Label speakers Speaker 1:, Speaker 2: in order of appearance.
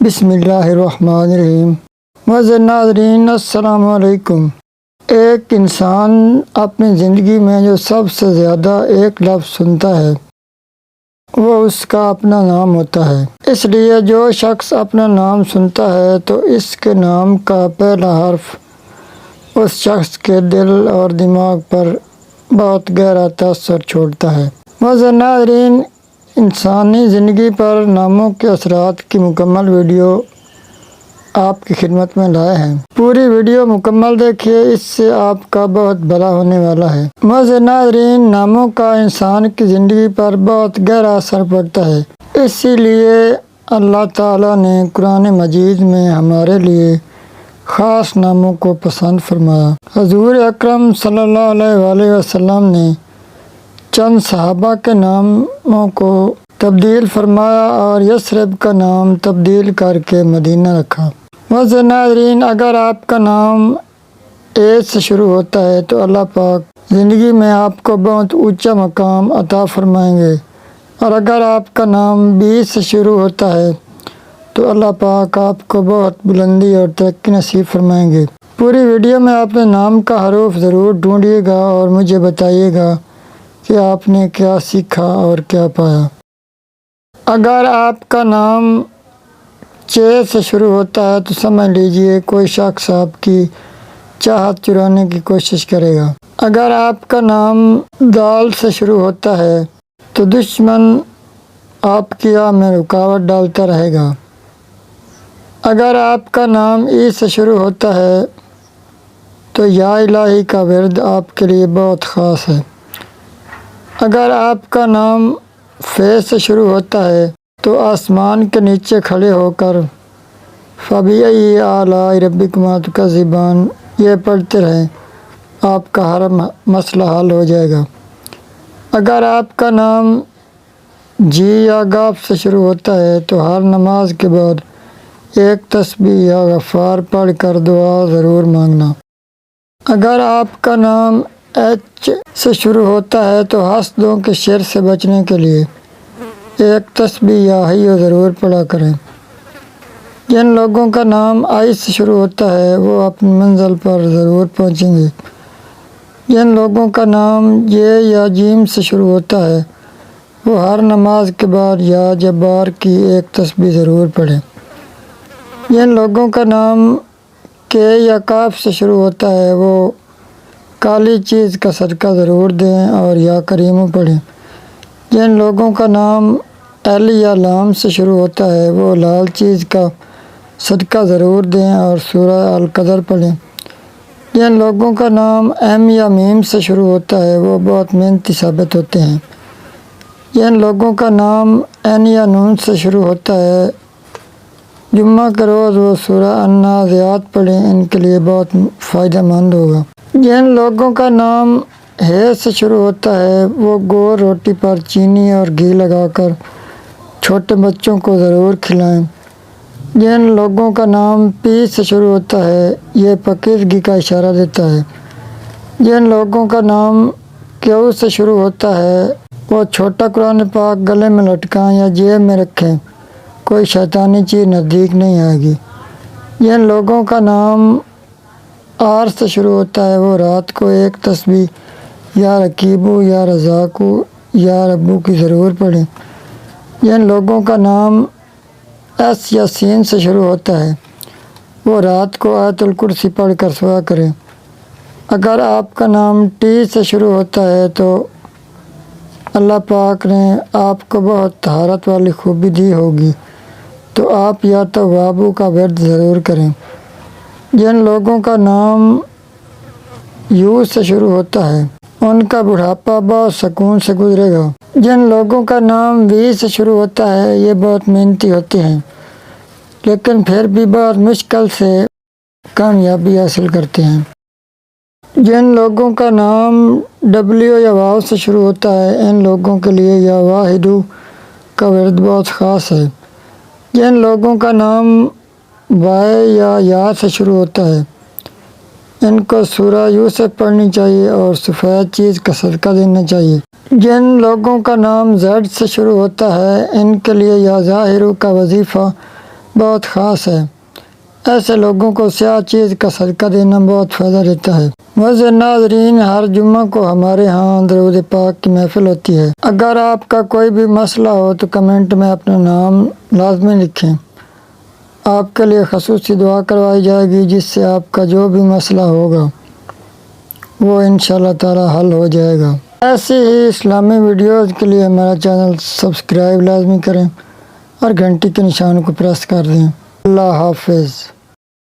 Speaker 1: بسم اللہ الرحمن الرحیم۔ معزز ناظرین السلام علیکم۔ ایک انسان اپنی زندگی میں جو سب سے زیادہ ایک لفظ سنتا ہے وہ اس کا اپنا نام ہوتا ہے۔ اس لیے جو شخص اپنا نام سنتا ہے تو اس کے نام کا پہلا حرف اس شخص کے دل اور دماغ پر بہت گہرا تاثر چھوڑتا ہے۔ معزز ناظرین، انسانی زندگی پر ناموں کے اثرات کی مکمل ویڈیو آپ کی خدمت میں لائے ہیں۔ پوری ویڈیو مکمل دیکھیے، اس سے آپ کا بہت بھلا ہونے والا ہے۔ معزز ناظرین، ناموں کا انسان کی زندگی پر بہت گہرا اثر پڑتا ہے۔ اسی لیے اللہ تعالیٰ نے قرآن مجید میں ہمارے لیے خاص ناموں کو پسند فرمایا۔ حضور اکرم صلی اللہ علیہ وآلہ وسلم نے چند صحابہ کے ناموں کو تبدیل فرمایا اور یثرب کا نام تبدیل کر کے مدینہ رکھا۔ معزز ناظرین، اگر آپ کا نام اے سے شروع ہوتا ہے تو اللہ پاک زندگی میں آپ کو بہت اونچا مقام عطا فرمائیں گے، اور اگر آپ کا نام بی سے شروع ہوتا ہے تو اللہ پاک آپ کو بہت بلندی اور ترقی نصیب فرمائیں گے۔ پوری ویڈیو میں اپنے نام کا حروف ضرور ڈھونڈیے گا اور مجھے بتائیے گا کہ آپ نے کیا سیکھا اور کیا پایا۔ اگر آپ کا نام چ سے شروع ہوتا ہے تو سمجھ لیجئے کوئی شخص آپ کی چاہت چرانے کی کوشش کرے گا۔ اگر آپ کا نام دال سے شروع ہوتا ہے تو دشمن آپ کی راہ میں رکاوٹ ڈالتا رہے گا۔ اگر آپ کا نام ای سے شروع ہوتا ہے تو یا الہی کا ورد آپ کے لیے بہت خاص ہے۔ اگر آپ کا نام ف سے شروع ہوتا ہے تو آسمان کے نیچے کھڑے ہو کر فَبِأَيِّ آلَاءِ رَبِّكُمَا تُكَذِّبَانِ یہ پڑھتے رہیں، آپ کا ہر مسئلہ حل ہو جائے گا۔ اگر آپ کا نام جی یا گاف سے شروع ہوتا ہے تو ہر نماز کے بعد ایک تسبیح یا غفار پڑھ کر دعا ضرور مانگنا۔ اگر آپ کا نام ایچ سے شروع ہوتا ہے تو حسدوں کے شر سے بچنے کے لیے ایک تسبیح یا حیو ضرور پڑھا کریں۔ جن لوگوں کا نام آئی سے شروع ہوتا ہے وہ اپنی منزل پر ضرور پہنچیں گے۔ جن لوگوں کا نام یہ یا جیم سے شروع ہوتا ہے وہ ہر نماز کے بعد یا جبار کی ایک تسبیح ضرور پڑھیں۔ جن لوگوں کا نام کے یا کاف سے شروع ہوتا ہے وہ کالی چیز کا صدقہ ضرور دیں اور یا کریمو پڑھیں۔ جن لوگوں کا نام ایل یا لام سے شروع ہوتا ہے وہ لال چیز کا صدقہ ضرور دیں اور سورہ القدر پڑھیں۔ جن لوگوں کا نام ایم یا میم سے شروع ہوتا ہے وہ بہت محنتی ثابت ہوتے ہیں۔ جن لوگوں کا نام این یا نون سے شروع ہوتا ہے جمعہ کے روز وہ سورہ النازعات پڑھیں، ان کے لیے بہت فائدہ مند ہوگا۔ جن لوگوں کا نام ہے سے شروع ہوتا ہے وہ گول روٹی پر چینی اور گھی لگا کر چھوٹے بچوں کو ضرور کھلائیں۔ جن لوگوں کا نام پی سے شروع ہوتا ہے یہ پاکیزگی کا اشارہ دیتا ہے۔ جن لوگوں کا نام کیو سے شروع ہوتا ہے وہ چھوٹا قرآن پاک گلے میں لٹکائیں یا جیب میں رکھیں، کوئی شیطانی چیز نزدیک نہیں آئے گی۔ جن لوگوں کا نام آر سے شروع ہوتا ہے وہ رات کو ایک تسبیح یا رقیبو یا رزاقو یا ربو کی ضرور پڑھیں۔ جن لوگوں کا نام ایس یا سین سے شروع ہوتا ہے وہ رات کو آیت الکرسی پڑھ کر سوا کریں۔ اگر آپ کا نام ٹی سے شروع ہوتا ہے تو اللہ پاک نے آپ کو بہت طہارت والی خوبی دی ہوگی تو آپ یا توابو کا ورد ضرور کریں۔ جن لوگوں کا نام یو سے شروع ہوتا ہے ان کا بڑھاپا بہت سکون سے گزرے گا۔ جن لوگوں کا نام وی سے شروع ہوتا ہے یہ بہت محنتی ہوتے ہیں لیکن پھر بھی بہت مشکل سے کامیابی حاصل کرتے ہیں۔ جن لوگوں کا نام ڈبلیو یا واو سے شروع ہوتا ہے ان لوگوں کے لیے یا واحدو کا ورد بہت خاص ہے۔ جن لوگوں کا نام وائی یا سے شروع ہوتا ہے ان کو سورہ یوسف پڑھنی چاہیے اور سفید چیز کا صدقہ دینا چاہیے۔ جن لوگوں کا نام زیڈ سے شروع ہوتا ہے ان کے لیے یا ظاہرو کا وظیفہ بہت خاص ہے۔ ایسے لوگوں کو سیاہ چیز کا صدقہ دینا بہت فائدہ دیتا ہے۔ معزز ناظرین، ہر جمعہ کو ہمارے ہاں درود پاک کی محفل ہوتی ہے۔ اگر آپ کا کوئی بھی مسئلہ ہو تو کمنٹ میں اپنا نام لازمی لکھیں۔ آپ کے لیے خصوصی دعا کروائی جائے گی، جس سے آپ کا جو بھی مسئلہ ہوگا وہ انشاءاللہ تعالی حل ہو جائے گا۔ ایسی ہی اسلامی ویڈیوز کے لیے ہمارا چینل سبسکرائب لازمی کریں اور گھنٹی کے نشان کو پریس کر دیں۔ اللہ حافظ۔